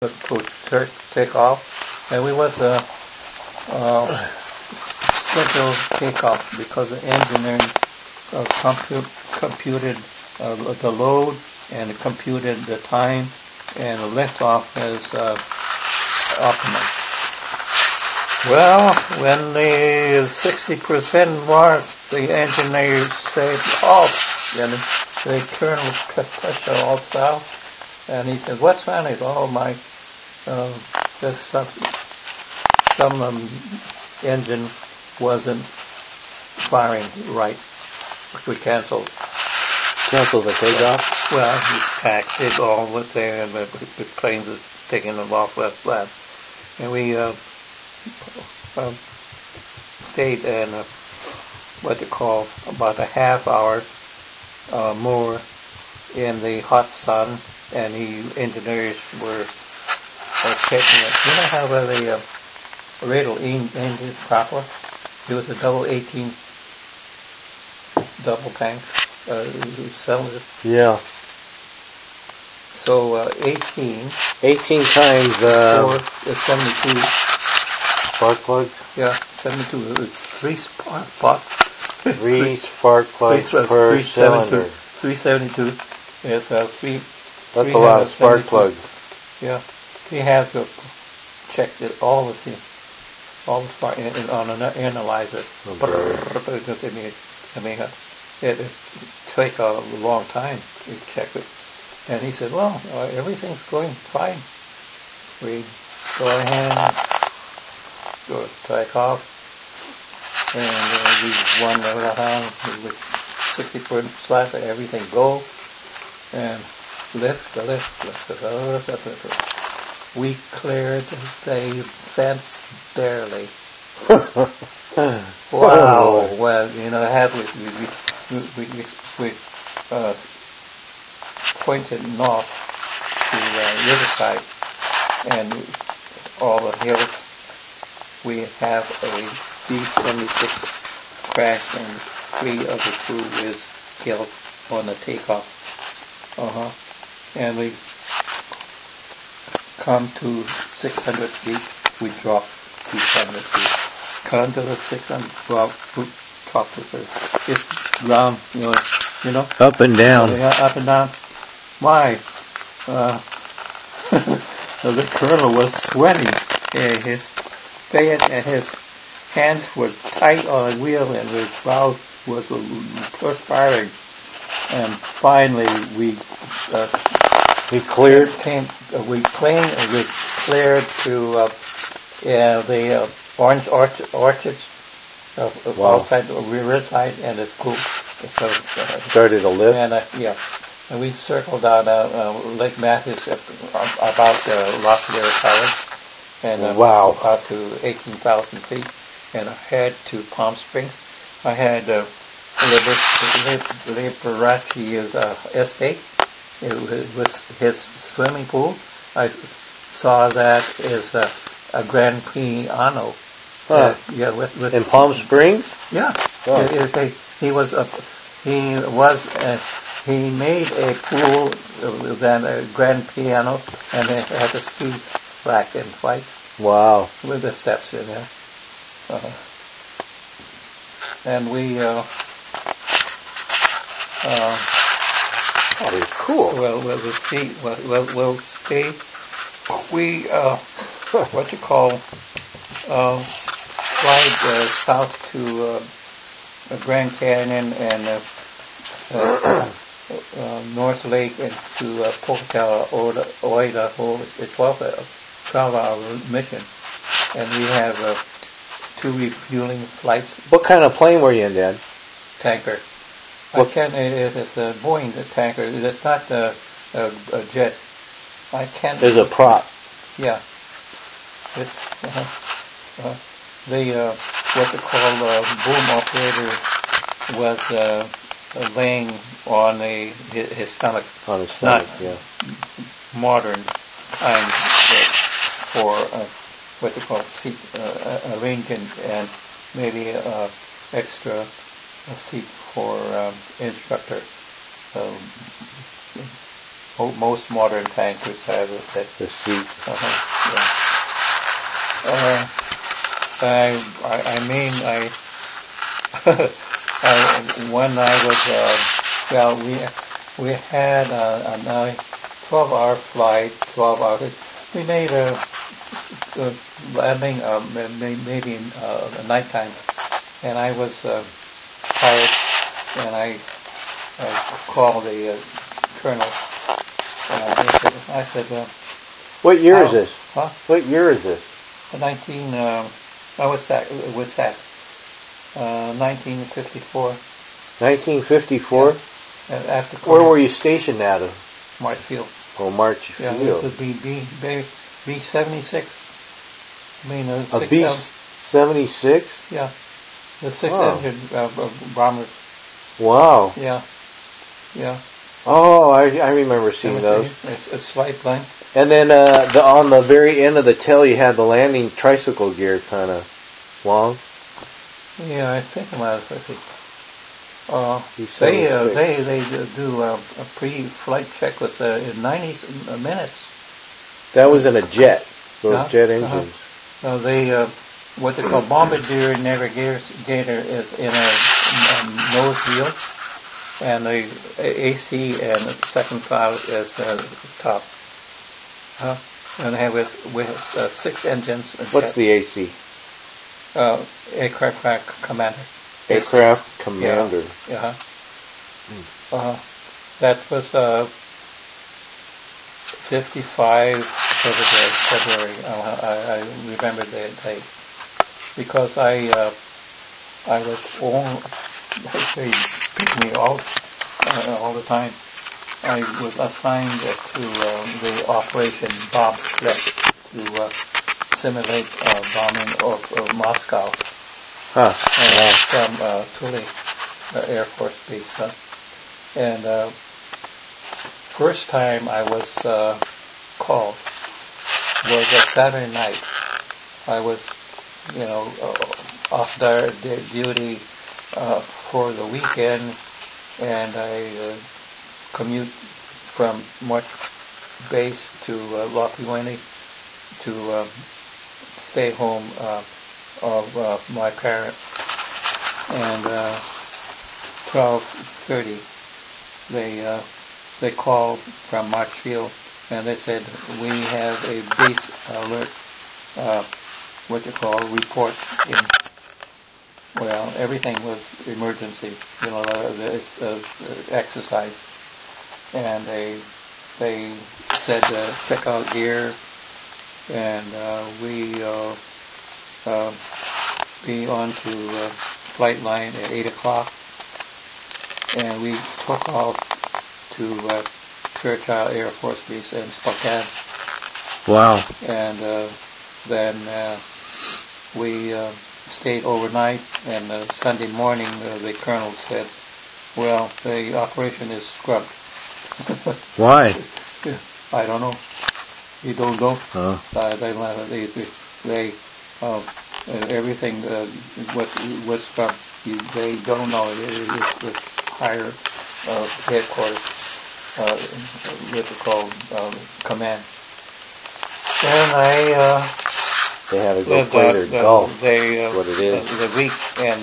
to take off, and we was scheduled takeoff because the engineering computed the load and computed the time, and the liftoff is optimal. Well, when the 60% mark, the engineers said off, and the colonel pushed it all down, and he said, "What's wrong?" He said, "Oh my, this some engine wasn't firing right. We canceled." Cancel the takeoff? Well, he taxied all with there, and the planes are taking them off left flat. And we stayed in what they call about a half hour more in the hot sun, and the engineers were checking it. You know how the radial ended proper? It was a double 18 double tank cylinder. Yeah. So 18 times 4 is 72. spark plugs? Yeah, 72. Three spark plugs. Three spark plugs per cylinder. 372. It's three. That's a lot of spark plugs. Yeah, he has to check it, all the spark on an analyzer. Okay. I mean, it take a long time to check it. And he said, "Well, everything's going fine. We go ahead, go take off, and we won around with 60-foot flat, everything go, and lift. We cleared the fence barely." Wow! Well, we pointed north to Riverside and all the hills. We have a B-76 crash, and 3 of the crew is killed on the takeoff. And we come to 600 feet, we drop to 700 feet. Come to the 600, drop to the, it's ground, you know. Up and down. Yeah, up and down. My, the colonel was sweating. His face and his hands were tight on the wheel, and his mouth was perspiring. And finally, we cleared. We cleared to the orange orchards outside the Riverside, and it's cool. So started a lift. And and we circled down Lake Matthews about Rockdale College, and wow, out to 18,000 feet, and head to Palm Springs. I had Liberace's estate. It was his swimming pool. I saw that as a Grand Piano. With in Palm Springs. Yeah. Oh. He made a pool, then a grand piano, and it had the streets black and white. Wow. With the steps in there. And we, cool. Well, we'll see. We'll see. We, what you call, slide south to Grand Canyon and North Lake and to Pocatello, Idaho. It's 12-hour mission, and we have 2 refueling flights. What kind of plane were you in, Dad? Tanker. It's a Boeing tanker. It's not a jet. I can't. There's a prop. Yeah. It's the what they call boom operator was laying on his stomach. On his stomach, not modern time for what they call seat arrangement, and maybe extra seat for instructor. most modern tankers have it. The seat. When I was, we had a 12-hour flight, 12 hours. We made a landing maybe nighttime, and I was tired, and I called the colonel, and I said, what year is this? Huh? What year is this? I was with SAC. 1954. 1954? Yeah. After where were you stationed out of? Marchfield. Oh, Marchfield. Yeah, this would be B-76. I mean, a B-76? Yeah. The six-engine bomber. Wow. Yeah. Yeah. Oh, I remember seeing those. A slight plane. And then on the very end of the tail, you had the landing tricycle gear kind of long. Yeah, I think about it. They do a pre-flight checklist in 90 minutes. That was in a jet. Those jet engines. What they call bombardier navigator is in a nose wheel, and the AC and the second cloud is top. And they have with 6 engines. What's the AC? Aircraft commander. Aircraft commander. Yeah. That was 55 February. I remember the date because I was they picked me out all the time. I was assigned to the Operation Bob Sled to simulate bombing of Moscow from Tule Air Force Base. And first time I was called was a Saturday night. I was, off duty for the weekend, and I commute from March Base to Lochbuie to stay home of my parents. And 12:30, they called from Marchfield, and they said, we have a base alert, report in. Well, everything was emergency, exercise. And they said, check out gear, and we be on to flight line at 8 o'clock. And we took off to Fairchild Air Force Base in Spokane. Wow. And then we stayed overnight, and Sunday morning the colonel said, well, the operation is scrubbed. Why? I don't know. You don't know? Oh. They everything was scrubbed. They don't know. It's the higher headquarters, what they call command. And they had to go play their golf. What it is. The week and